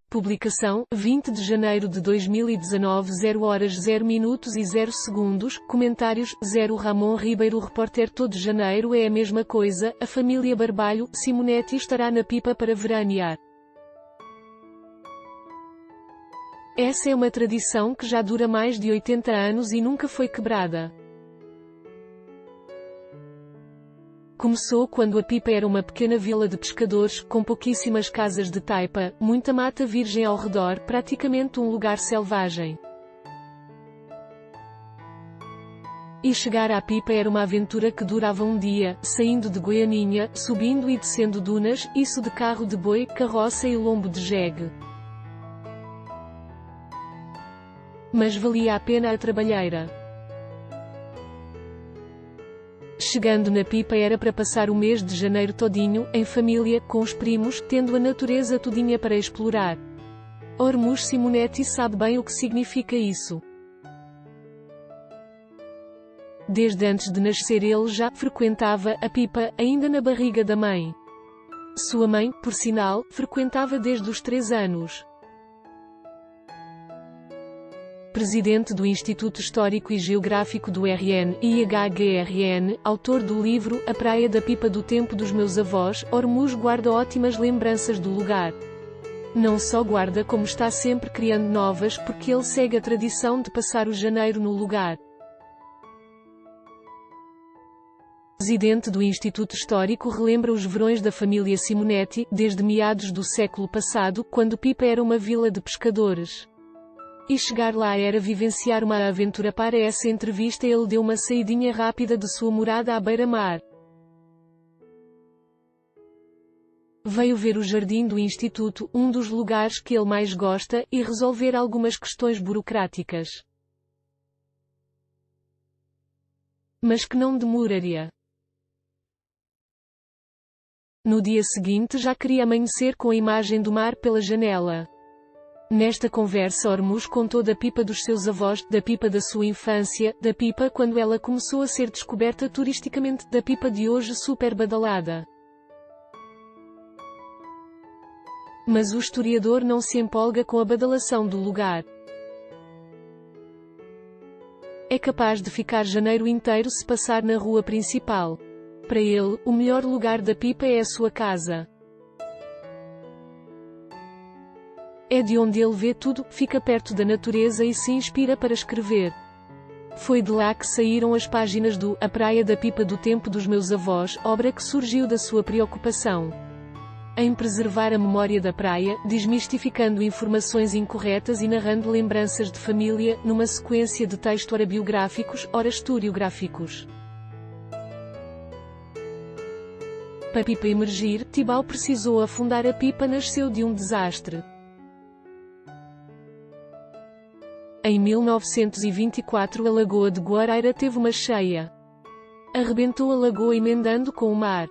Publicação, 20 de janeiro de 2019, 0 horas 0 minutos e 0 segundos. Comentários, 0 Ramon Ribeiro. Repórter. Todo janeiro é a mesma coisa, a família Barbalho, Simonetti estará na pipa para veranear. Essa é uma tradição que já dura mais de 80 anos e nunca foi quebrada. Começou quando a Pipa era uma pequena vila de pescadores, com pouquíssimas casas de taipa, muita mata virgem ao redor, praticamente um lugar selvagem. E chegar à Pipa era uma aventura que durava um dia, saindo de Goianinha, subindo e descendo dunas, isso de carro de boi, carroça e lombo de jegue. Mas valia a pena a trabalheira. Chegando na Pipa era para passar o mês de janeiro todinho, em família, com os primos, tendo a natureza todinha para explorar. Ormuz Simonetti sabe bem o que significa isso. Desde antes de nascer ele já frequentava a Pipa, ainda na barriga da mãe. Sua mãe, por sinal, frequentava desde os 3 anos. Presidente do Instituto Histórico e Geográfico do RN, IHGRN, autor do livro A Praia da Pipa do Tempo dos Meus Avós, Ormuz guarda ótimas lembranças do lugar. Não só guarda como está sempre criando novas porque ele segue a tradição de passar o janeiro no lugar. Presidente do Instituto Histórico relembra os verões da família Simonetti, desde meados do século passado, quando Pipa era uma vila de pescadores. E chegar lá era vivenciar uma aventura. Para essa entrevista ele deu uma saidinha rápida de sua morada à beira-mar. Veio ver o jardim do Instituto, um dos lugares que ele mais gosta, e resolver algumas questões burocráticas. Mas que não demoraria. No dia seguinte já queria amanhecer com a imagem do mar pela janela. Nesta conversa Ormuz contou da Pipa dos seus avós, da Pipa da sua infância, da Pipa quando ela começou a ser descoberta turisticamente, da Pipa de hoje super badalada. Mas o historiador não se empolga com a badalação do lugar. É capaz de ficar janeiro inteiro se passar na rua principal. Para ele, o melhor lugar da Pipa é a sua casa. É de onde ele vê tudo, fica perto da natureza e se inspira para escrever. Foi de lá que saíram as páginas do A Praia da Pipa do Tempo dos Meus Avós, obra que surgiu da sua preocupação em preservar a memória da praia, desmistificando informações incorretas e narrando lembranças de família, numa sequência de textos ora biográficos, ora historiográficos. Para a Pipa emergir, Tibau precisou afundar. A Pipa nasceu de um desastre. Em 1924 a Lagoa de Guareira teve uma cheia. Arrebentou a lagoa emendando com o mar.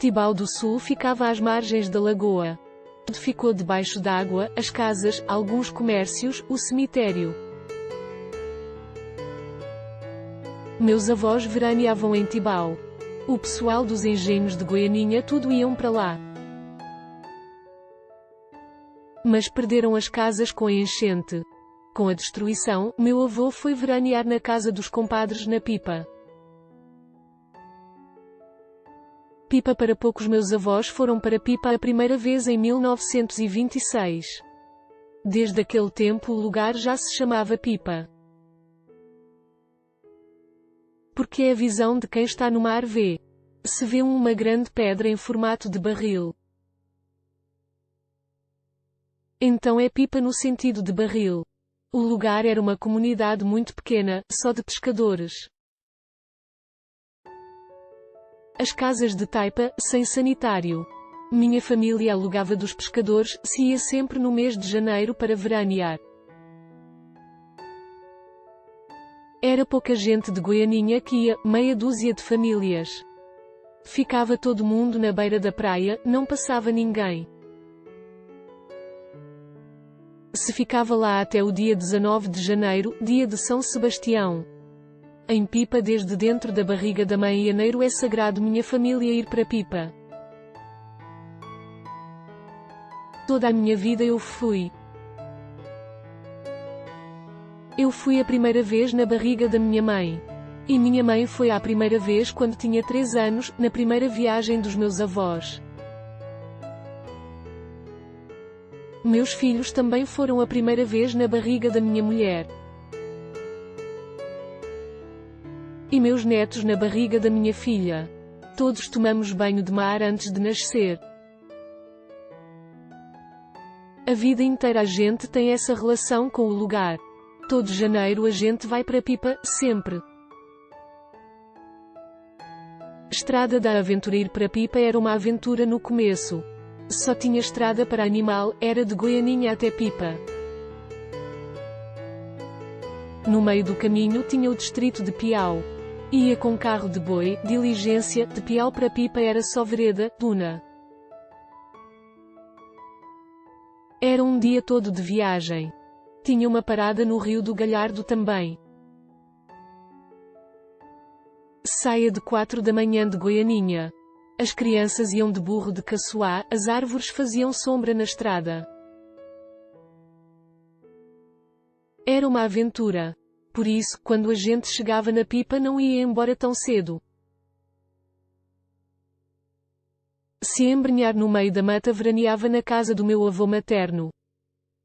Tibau do Sul ficava às margens da lagoa. Tudo ficou debaixo d'água, as casas, alguns comércios, o cemitério. Meus avós veraneavam em Tibau. O pessoal dos engenhos de Goianinha tudo iam para lá. Mas perderam as casas com a enchente. Com a destruição, meu avô foi veranear na casa dos compadres na Pipa. Pipa para poucos. Meus avós foram para Pipa a primeira vez em 1926. Desde aquele tempo o lugar já se chamava Pipa. Porque é a visão de quem está no mar vê. Se vê uma grande pedra em formato de barril. Então é Pipa no sentido de barril. O lugar era uma comunidade muito pequena, só de pescadores. As casas de taipa, sem sanitário. Minha família alugava dos pescadores, se ia sempre no mês de janeiro para veranear. Era pouca gente de Goianinha que ia, meia dúzia de famílias. Ficava todo mundo na beira da praia, não passava ninguém. Se ficava lá até o dia 19 de janeiro, dia de São Sebastião. Em Pipa desde dentro da barriga da mãe. Janeiro é sagrado. Minha família ir para Pipa. Toda a minha vida eu fui. Eu fui a primeira vez na barriga da minha mãe. E minha mãe foi a primeira vez quando tinha 3 anos, na primeira viagem dos meus avós. Meus filhos também foram a primeira vez na barriga da minha mulher. E meus netos na barriga da minha filha. Todos tomamos banho de mar antes de nascer. A vida inteira a gente tem essa relação com o lugar. Todo janeiro a gente vai para Pipa, sempre. Estrada da Aventura. Ir para Pipa era uma aventura no começo. Só tinha estrada para animal, era de Goianinha até Pipa. No meio do caminho tinha o distrito de Piau. Ia com carro de boi, diligência, de Piau para Pipa era só vereda, duna. Era um dia todo de viagem. Tinha uma parada no Rio do Galhardo também. Saia de 4 da manhã de Goianinha. As crianças iam de burro de caçoá, as árvores faziam sombra na estrada. Era uma aventura. Por isso, quando a gente chegava na Pipa não ia embora tão cedo. Se embrenhar no meio da mata veraneava na casa do meu avô materno.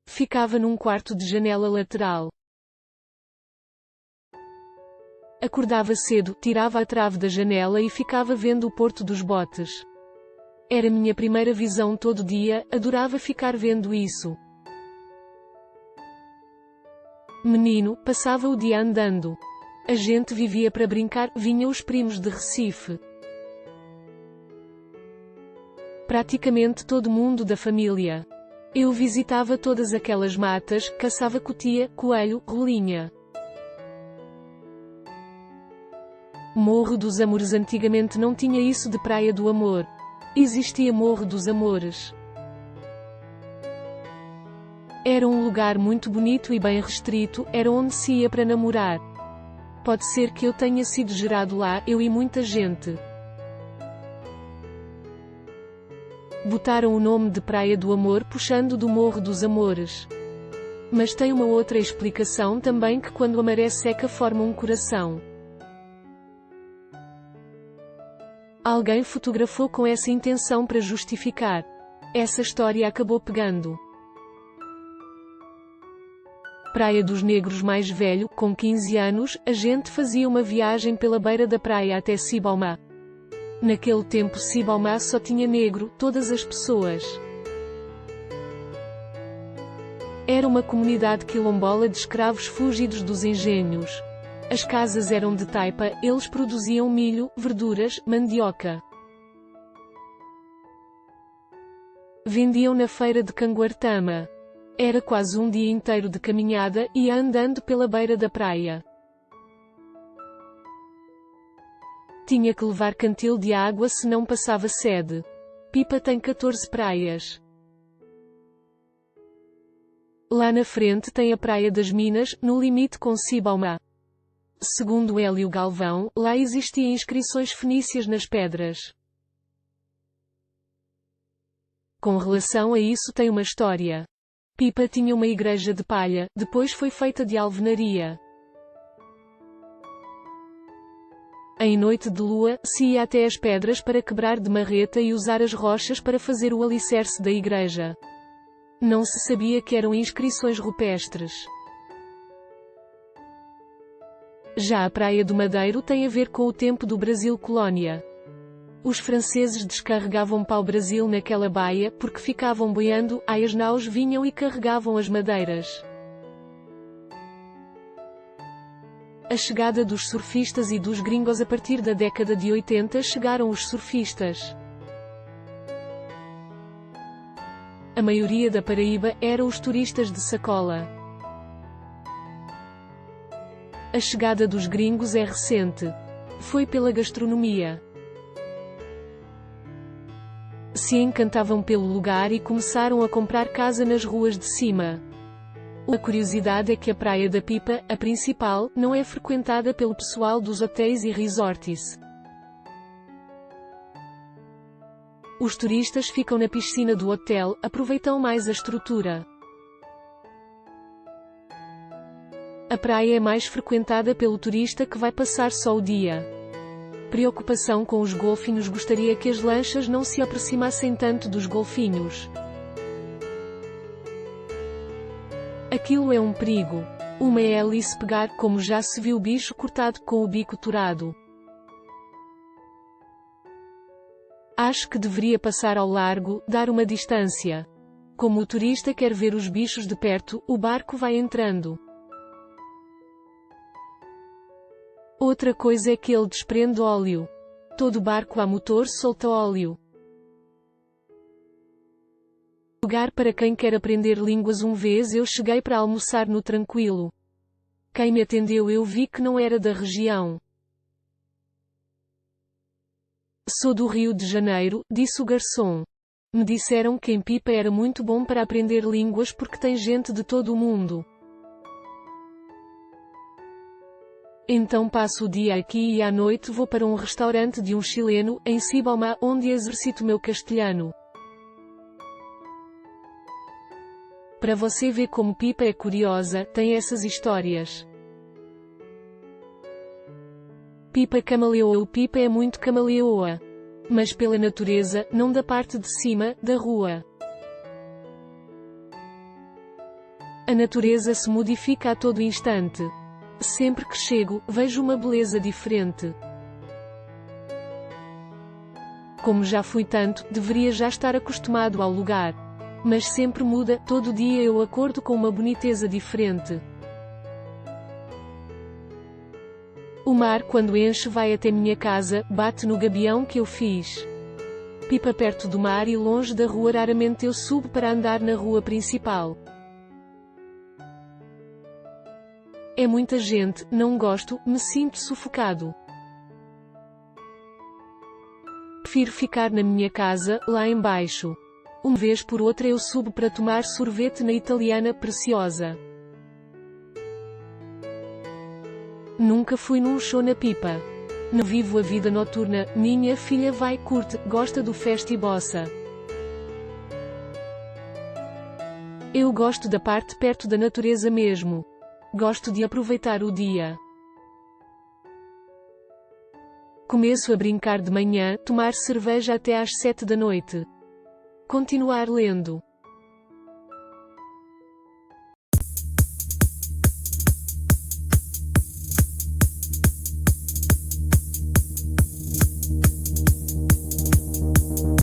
Ficava num quarto de janela lateral. Acordava cedo, tirava a trave da janela e ficava vendo o porto dos botes. Era minha primeira visão todo dia, adorava ficar vendo isso. Menino, passava o dia andando. A gente vivia para brincar, vinham os primos de Recife. Praticamente todo mundo da família. Eu visitava todas aquelas matas, caçava cutia, coelho, rolinha. Morro dos Amores. Antigamente não tinha isso de Praia do Amor. Existia Morro dos Amores. Era um lugar muito bonito e bem restrito, era onde se ia para namorar. Pode ser que eu tenha sido gerado lá, eu e muita gente. Botaram o nome de Praia do Amor puxando do Morro dos Amores. Mas tem uma outra explicação também, que quando a maré seca forma um coração. Alguém fotografou com essa intenção para justificar. Essa história acabou pegando. Praia dos Negros. Mais velho, com 15 anos, a gente fazia uma viagem pela beira da praia até Cibalmá. Naquele tempo Cibalmá só tinha negro, todas as pessoas. Era uma comunidade quilombola de escravos fugidos dos engenhos. As casas eram de taipa, eles produziam milho, verduras, mandioca. Vendiam na feira de Canguartama. Era quase um dia inteiro de caminhada, ia andando pela beira da praia. Tinha que levar cantil de água senão passava sede. Pipa tem 14 praias. Lá na frente tem a Praia das Minas, no limite com Cibalmá. Segundo Hélio Galvão, lá existiam inscrições fenícias nas pedras. Com relação a isso tem uma história. Pipa tinha uma igreja de palha, depois foi feita de alvenaria. Em noite de lua, se ia até as pedras para quebrar de marreta e usar as rochas para fazer o alicerce da igreja. Não se sabia que eram inscrições rupestres. Já a Praia do Madeiro tem a ver com o tempo do Brasil colónia. Os franceses descarregavam pau-brasil naquela baía, porque ficavam boiando, aí as naus vinham e carregavam as madeiras. A chegada dos surfistas e dos gringos. A partir da década de 80 chegaram os surfistas. A maioria da Paraíba eram os turistas de sacola. A chegada dos gringos é recente. Foi pela gastronomia. Se encantavam pelo lugar e começaram a comprar casa nas ruas de cima. A curiosidade é que a Praia da Pipa, a principal, não é frequentada pelo pessoal dos hotéis e resorts. Os turistas ficam na piscina do hotel, aproveitam mais a estrutura. A praia é mais frequentada pelo turista que vai passar só o dia. Preocupação com os golfinhos. Gostaria que as lanchas não se aproximassem tanto dos golfinhos. Aquilo é um perigo. Uma hélice pegar, como já se viu bicho cortado com o bico torado. Acho que deveria passar ao largo, dar uma distância. Como o turista quer ver os bichos de perto, o barco vai entrando. Outra coisa é que ele desprende óleo. Todo barco a motor solta óleo. Lugar para quem quer aprender línguas. Uma vez eu cheguei para almoçar no Tranquilo. Quem me atendeu eu vi que não era da região. Sou do Rio de Janeiro, disse o garçom. Me disseram que em Pipa era muito bom para aprender línguas porque tem gente de todo o mundo. Então passo o dia aqui e à noite vou para um restaurante de um chileno, em Cibalma, onde exercito meu castelhano. Para você ver como Pipa é curiosa, tem essas histórias. Pipa camaleoa. O Pipa é muito camaleoa. Mas pela natureza, não da parte de cima, da rua. A natureza se modifica a todo instante. Sempre que chego, vejo uma beleza diferente. Como já fui tanto, deveria já estar acostumado ao lugar. Mas sempre muda, todo dia eu acordo com uma boniteza diferente. O mar quando enche vai até minha casa, bate no gabião que eu fiz. Pipa perto do mar e longe da rua. Raramente eu subo para andar na rua principal. É muita gente, não gosto, me sinto sufocado. Prefiro ficar na minha casa, lá embaixo. Uma vez por outra eu subo para tomar sorvete na Italiana Preciosa. Nunca fui num show na Pipa. Não vivo a vida noturna. Minha filha vai, curte, gosta do festa e bossa. Eu gosto da parte perto da natureza mesmo. Gosto de aproveitar o dia. Começo a brincar de manhã, tomar cerveja até às 7 da noite. Continuar lendo.